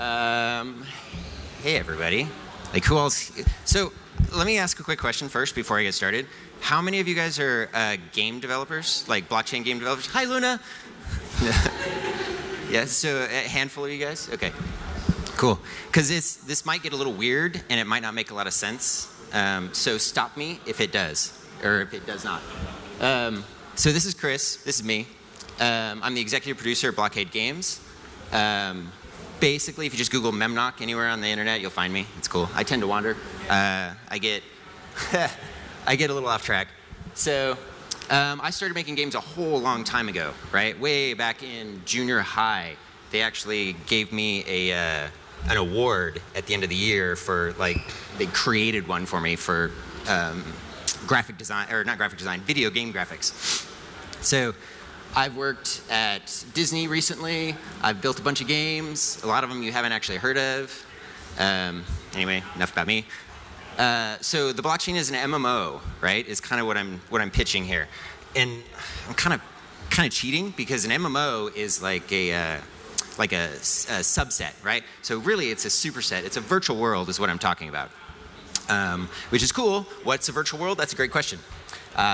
Um, hey everybody. Like who else? So let me ask a quick question first before I get started. How many of you guys are game developers, like blockchain game developers? Hi Luna. Yeah, so a handful of you guys? Okay, cool. Because this might get a little weird and it might not make a lot of sense. So stop me if it does, or if it does not. So this is Chris, this is me. I'm the executive producer at Blockade Games. Basically, if you just Google Memnock anywhere on the internet, you'll find me. It's cool. I tend to wander. I get I get a little off track. So I started making games a whole long time ago, right? Way back in junior high. They actually gave me an award at the end of the year for, like, they created one for me for graphic design, or not graphic design, video game graphics. So I've worked at Disney recently. I've built a bunch of games. A lot of them you haven't actually heard of. Anyway, enough about me. So the blockchain is an MMO, right? Is kind of what I'm pitching here, and I'm kind of cheating because an MMO is like a subset, right? So really, it's a superset. It's a virtual world, is what I'm talking about, which is cool. What's a virtual world? That's a great question.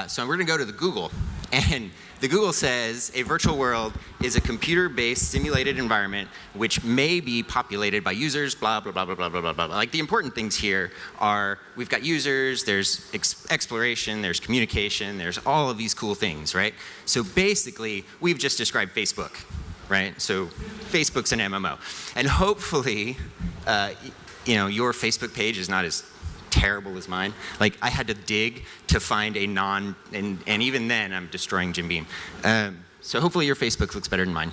So we're going to go to the Google, and the Google says a virtual world is a computer-based simulated environment which may be populated by users, blah, blah, blah, blah, blah, blah, blah, blah. Like, the important things here are we've got users, there's exploration, there's communication, there's all of these cool things, right? So basically, we've just described Facebook, right? So Facebook's an MMO. And hopefully, your Facebook page is not as terrible as mine. Like, I had to dig to find a and even then I'm destroying Jim Beam. So hopefully your Facebook looks better than mine.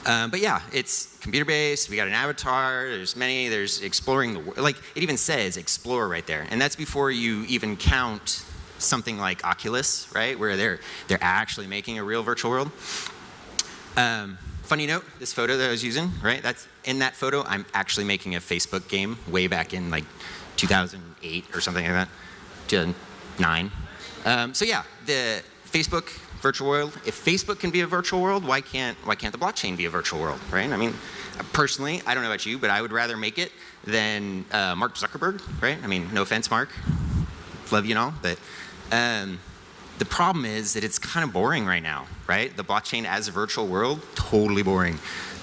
But yeah, it's computer-based. We got an avatar. There's exploring the world. Like, it even says explore right there. And that's before you even count something like Oculus, right? Where they're actually making a real virtual world. Funny note, this photo that I was using, right? In that photo, I'm actually making a Facebook game way back in, like, 2008 or something like that, 2009. So yeah, the Facebook virtual world. If Facebook can be a virtual world, why can't the blockchain be a virtual world, right? I mean, personally, I don't know about you, but I would rather make it than Mark Zuckerberg, right? I mean, no offense, Mark, love you and all, but the problem is that it's kind of boring right now, right? The blockchain as a virtual world, totally boring.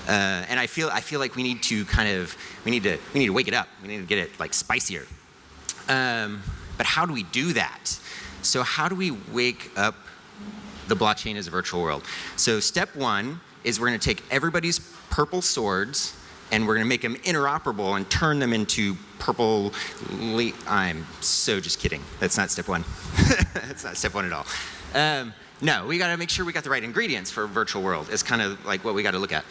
And I feel like we need to wake it up. We need to get it, like, spicier. But how do we do that? So how do we wake up the blockchain as a virtual world? So step one is we're going to take everybody's purple swords and we're going to make them interoperable and turn them into purple. I'm so just kidding. That's not step one. That's not step one at all. No, we got to make sure we got the right ingredients for a virtual world. It's kind of like what we got to look at.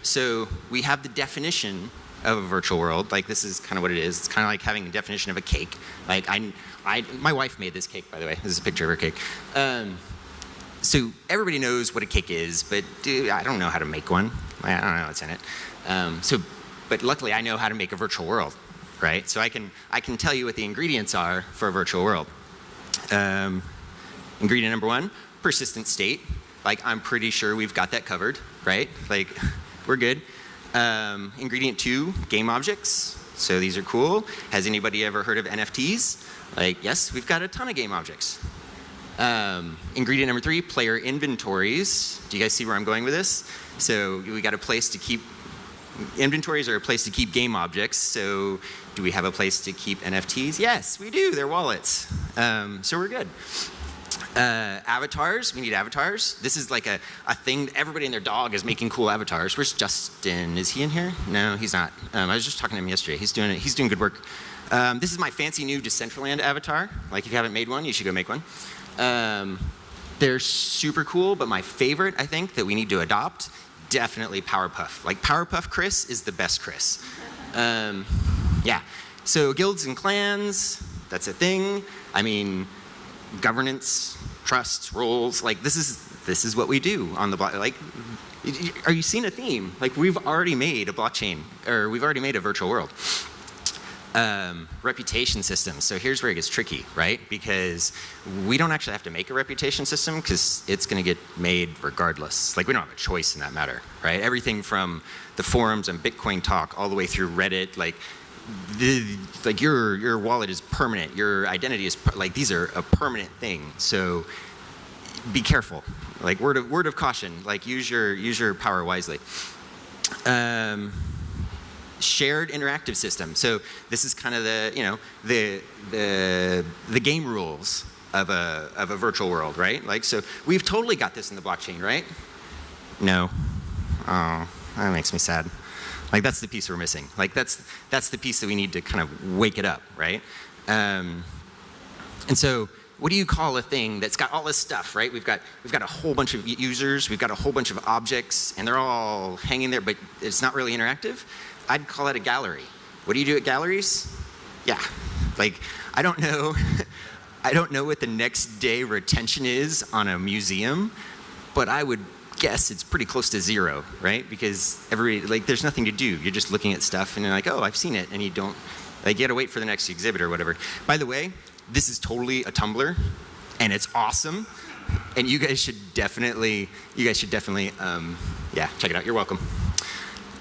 So we have the definition of a virtual world. Like, this is kind of what it is. It's kind of like having the definition of a cake. Like, my wife made this cake, by the way. This is a picture of her cake. So everybody knows what a cake is, but I don't know how to make one. I don't know what's in it. But luckily I know how to make a virtual world, right? So I can tell you what the ingredients are for a virtual world. Ingredient number one, persistent state. Like, I'm pretty sure we've got that covered, right? Like, we're good. Ingredient two, game objects. So these are cool. Has anybody ever heard of NFTs? Like, yes, we've got a ton of game objects. Ingredient number three, player inventories. Do you guys see where I'm going with this? So we got a place to keep, inventories are a place to keep game objects. So do we have a place to keep NFTs? Yes, we do. They're wallets. So we're good. Avatars, we need avatars. This is like a thing. Everybody and their dog is making cool avatars. Where's Justin? Is he in here? No, he's not. I was just talking to him yesterday. He's doing good work. This is my fancy new Decentraland avatar. Like, if you haven't made one, you should go make one. They're super cool, but my favorite, I think, that we need to adopt, definitely Powerpuff. Like, Powerpuff Chris is the best Chris. Yeah. So guilds and clans, that's a thing. I mean, governance, trust, roles, like, this is what we do on the block. Like, are you seeing a theme? Like, we've already made a blockchain, or we've already made a virtual world. Reputation systems. So here's where it gets tricky, right? Because we don't actually have to make a reputation system because it's going to get made regardless. Like we don't have a choice in that matter, right? Everything from the forums and Bitcoin talk all the way through Reddit, like your wallet is permanent. Your identity is like these are a permanent thing. So be careful. Like word of caution. Like use your power wisely. Shared interactive system. So this is kind of the game rules of a virtual world, right? Like so we've totally got this in the blockchain, right? No. Oh, that makes me sad. Like that's the piece we're missing. Like that's the piece that we need to kind of wake it up, right? And so what do you call a thing that's got all this stuff, right? We've got a whole bunch of users, we've got a whole bunch of objects, and they're all hanging there, but it's not really interactive. I'd call it a gallery. What do you do at galleries? Yeah, like I don't know what the next day retention is on a museum, but I would guess it's pretty close to zero, right? Because there's nothing to do. You're just looking at stuff and you're like, oh, I've seen it, and you don't, like you gotta wait for the next exhibit or whatever. By the way, this is totally a Tumblr, and it's awesome, and you guys should definitely, yeah, check it out. You're welcome.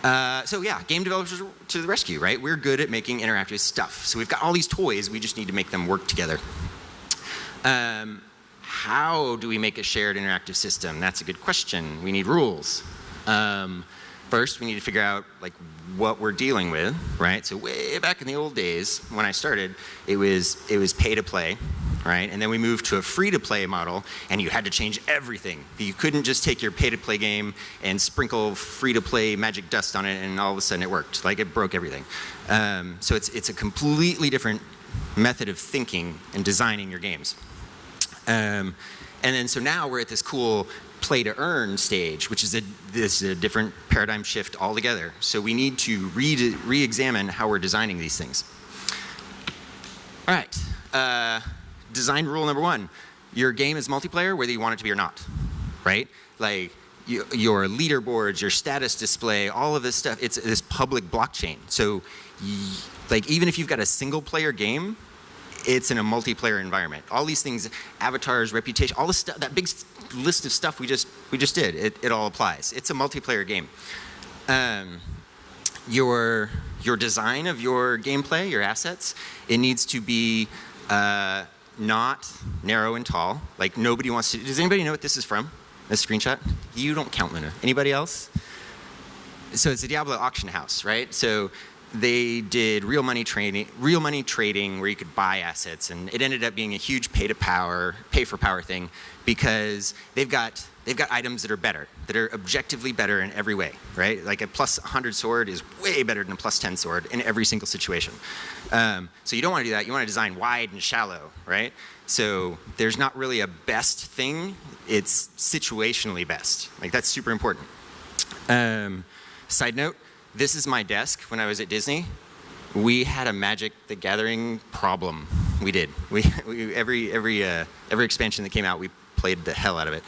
So yeah, game developers to the rescue, right? We're good at making interactive stuff. So we've got all these toys, we just need to make them work together. How do we make a shared interactive system? That's a good question. We need rules. First, we need to figure out like what we're dealing with, right? So way back in the old days, when I started, it was pay to play, right? And then we moved to a free to play model, and you had to change everything. You couldn't just take your pay to play game and sprinkle free to play magic dust on it, and all of a sudden it worked. Like it broke everything. So it's a completely different method of thinking and designing your games. And then so now we're at this cool play to earn stage, which is a different paradigm shift altogether. So we need to re-examine how we're designing these things. All right, design rule number one: your game is multiplayer whether you want it to be or not, right? Like your leaderboards, your status display, all of this stuff. It's this public blockchain. So like even if you've got a single player game, it's in a multiplayer environment. All these things, avatars, reputation, all this stuff, that big list of stuff we just did, it all applies. It's a multiplayer game. Your design of your gameplay, your assets, it needs to be not narrow and tall. Like nobody wants to. Does anybody know what this is from? This screenshot? You don't count, Luna. Anybody else? So it's a Diablo auction house, right? So they did real money trading where you could buy assets, and it ended up being a huge pay for power thing because they've got items that are better, that are objectively better in every way, right? Like a plus 100 sword is way better than a plus 10 sword in every single situation. So you don't want to do that. You want to design wide and shallow, right? So there's not really a best thing. It's situationally best. Like that's super important. Side note, this is my desk when I was at Disney. We had a Magic the Gathering problem. We did. Every expansion that came out, we played the hell out of it.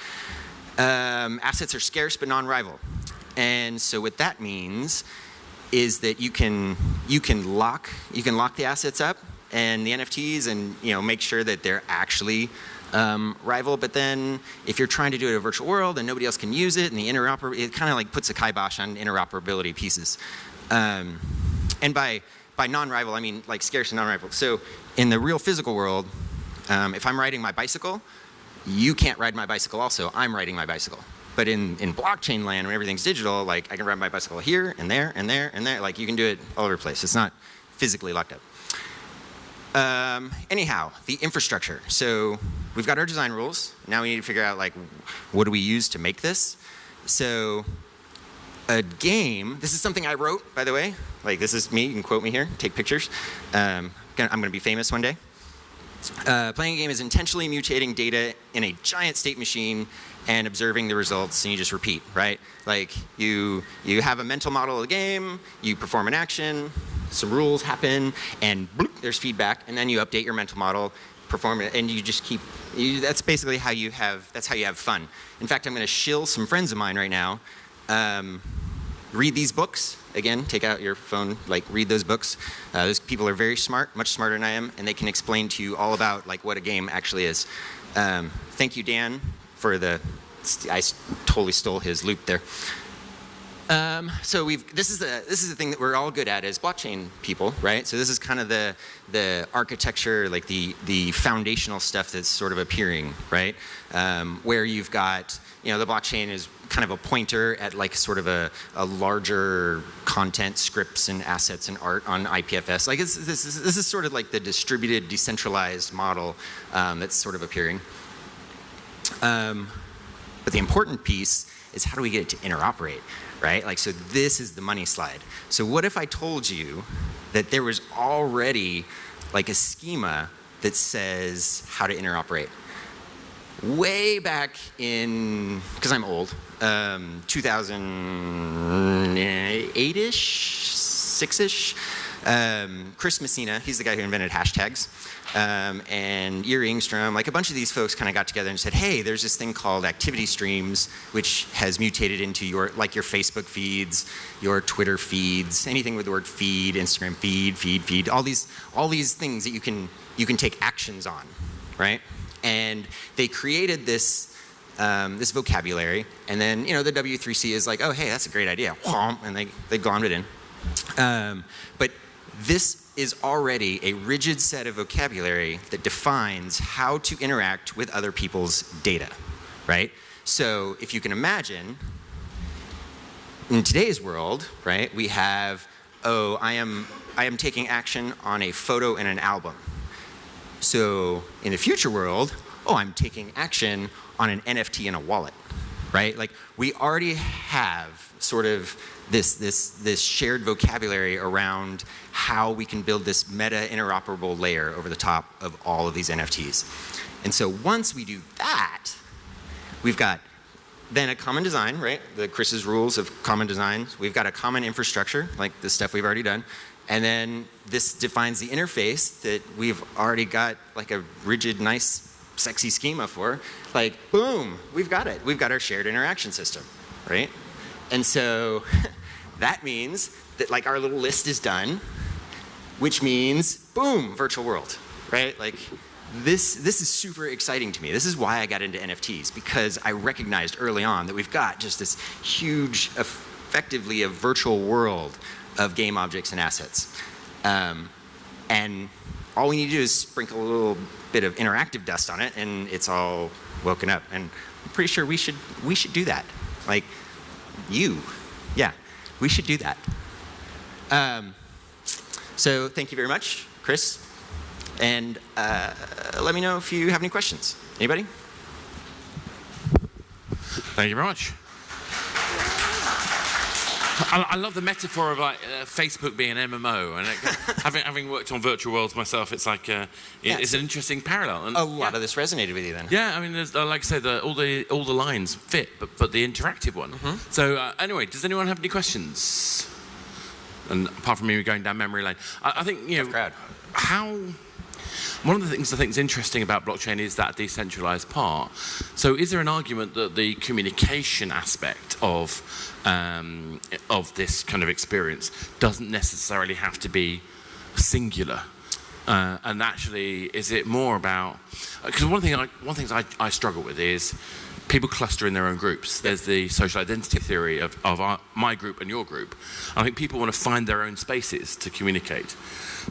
Assets are scarce but non-rival. And so what that means is that you can lock the assets up and the NFTs and make sure that they're actually rival, but then if you're trying to do it in a virtual world and nobody else can use it, and it kind of like puts a kibosh on interoperability pieces. And by non-rival, I mean like scarce and non-rival. So in the real physical world, if I'm riding my bicycle, you can't ride my bicycle also. I'm riding my bicycle. But in blockchain land, when everything's digital, like I can ride my bicycle here and there and there and there. Like you can do it all over the place. It's not physically locked up. Anyhow, the infrastructure. So we've got our design rules. Now we need to figure out like what do we use to make this. So a game, this is something I wrote, by the way. Like this is me, you can quote me here, take pictures. I'm gonna be famous one day. Playing a game is intentionally mutating data in a giant state machine and observing the results, and you just repeat, right? Like you have a mental model of the game, you perform an action, some rules happen, and bloop, there's feedback, and then you update your mental model, perform it, and you just keep. That's basically how you have. That's how you have fun. In fact, I'm going to shill some friends of mine right now. read these books. Again, take out your phone, like read those books. Those people are very smart, much smarter than I am, and they can explain to you all about like what a game actually is. Thank you, Dan, for I totally stole his loop there. So this is the thing that we're all good at as blockchain people, right? So this is kind of the architecture, like the foundational stuff that's sort of appearing, right? Where you've got, the blockchain is kind of a pointer at like sort of a larger content, scripts and assets and art on IPFS. Like this is sort of like the distributed, decentralized model that's sort of appearing. But the important piece is how do we get it to interoperate, right? Like, so this is the money slide. So what if I told you that there was already like a schema that says how to interoperate? Way back in, because I'm old, 2008-ish, 6-ish, Chris Messina, he's the guy who invented hashtags, and Erie Engstrom, like a bunch of these folks kind of got together and said, hey, there's this thing called activity streams, which has mutated into your Facebook feeds, your Twitter feeds, anything with the word feed, Instagram feed, all these things that you can take actions on, right? And they created this vocabulary, and then the W3C is like, oh hey, that's a great idea, and they glommed it in. But this is already a rigid set of vocabulary that defines how to interact with other people's data, right? So if you can imagine, in today's world, right, we have, I am taking action on a photo in an album. So in the future world, I'm taking action on an NFT in a wallet, right? Like we already have sort of this shared vocabulary around how we can build this meta interoperable layer over the top of all of these NFTs. And so once we do that, we've got then a common design, right? Chris's rules of common design. We've got a common infrastructure, like the stuff we've already done. And then this defines the interface that we've already got like a rigid, nice, sexy schema for. Like, boom, we've got it. We've got our shared interaction system, right? And so that means that like our little list is done, which means, boom, virtual world, right? Like this is super exciting to me. This is why I got into NFTs, because I recognized early on that we've got just this huge, effectively a virtual world of game objects and assets. And all we need to do is sprinkle a little bit of interactive dust on it, and it's all woken up. And I'm pretty sure we should do that. Like, yeah, we should do that. So thank you very much, Chris. And let me know if you have any questions. Anybody? Thank you very much. I love the metaphor of like Facebook being an MMO, and having worked on virtual worlds myself, it's like it's an interesting parallel. And a lot of this resonated with you then. Yeah, I mean, there's, like I said, all the lines fit, but the interactive one. Mm-hmm. So anyway, does anyone have any questions? And apart from me going down memory lane, I think one of the things I think is interesting about blockchain is that decentralized part. So is there an argument that the communication aspect of this kind of experience doesn't necessarily have to be singular? And actually, is it more about, because one thing I struggle with is people cluster in their own groups. There's the social identity theory of my group and your group. I think people want to find their own spaces to communicate.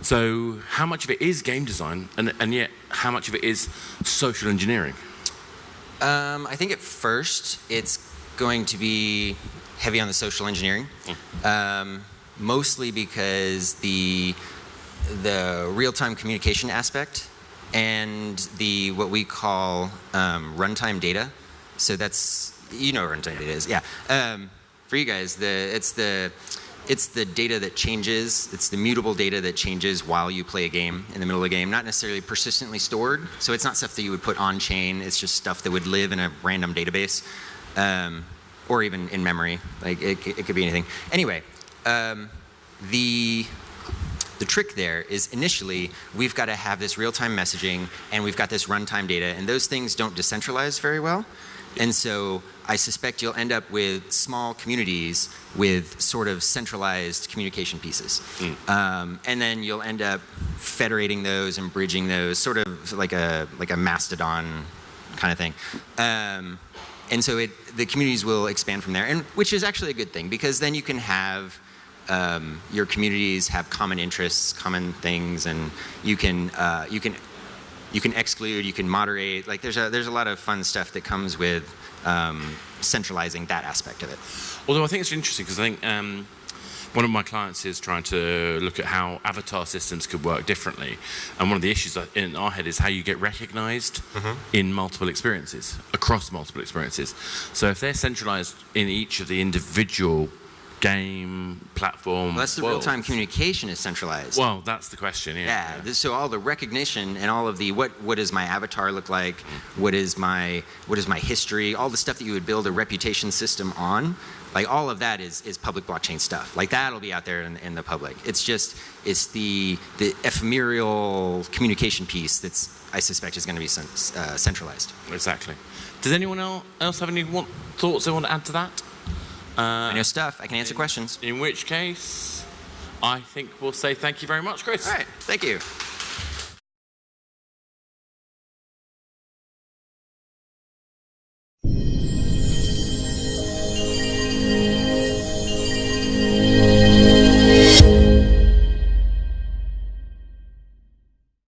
So how much of it is game design, and yet how much of it is social engineering? I think at first it's going to be heavy on the social engineering, mostly because the real-time communication aspect and the what we call runtime data. So that's, what runtime data is, yeah. For you guys, it's the data that changes. It's the mutable data that changes while you play a game, in the middle of a game, not necessarily persistently stored. So it's not stuff that you would put on chain. It's just stuff that would live in a random database, or even in memory. Like it could be anything. Anyway, the trick there is initially we've got to have this real-time messaging and we've got this runtime data, and those things don't decentralize very well. And so I suspect you'll end up with small communities with sort of centralized communication pieces. And then you'll end up federating those and bridging those, sort of like a mastodon kind of thing. And so the communities will expand from there, and which is actually a good thing, because then you can have your communities have common interests, common things, and you can exclude, you can moderate. Like there's a lot of fun stuff that comes with centralizing that aspect of it. Although I think it's interesting, because I think one of my clients is trying to look at how avatar systems could work differently. And one of the issues in our head is how you get recognized in multiple experiences, across multiple experiences. So if they're centralized in each of the individual game, platform, well, that's the real-time communication is centralized. Well, that's the question, yeah. So all the recognition and all of the what does my avatar look like, what is my history, all the stuff that you would build a reputation system on, like all of that is public blockchain stuff. Like that'll be out there in the public. It's the ephemeral communication piece that's, I suspect, is going to be centralized. Exactly. Does anyone else have any thoughts they want to add to that? I know stuff. I can answer questions. In which case, I think we'll say thank you very much, Chris. All right. Thank you.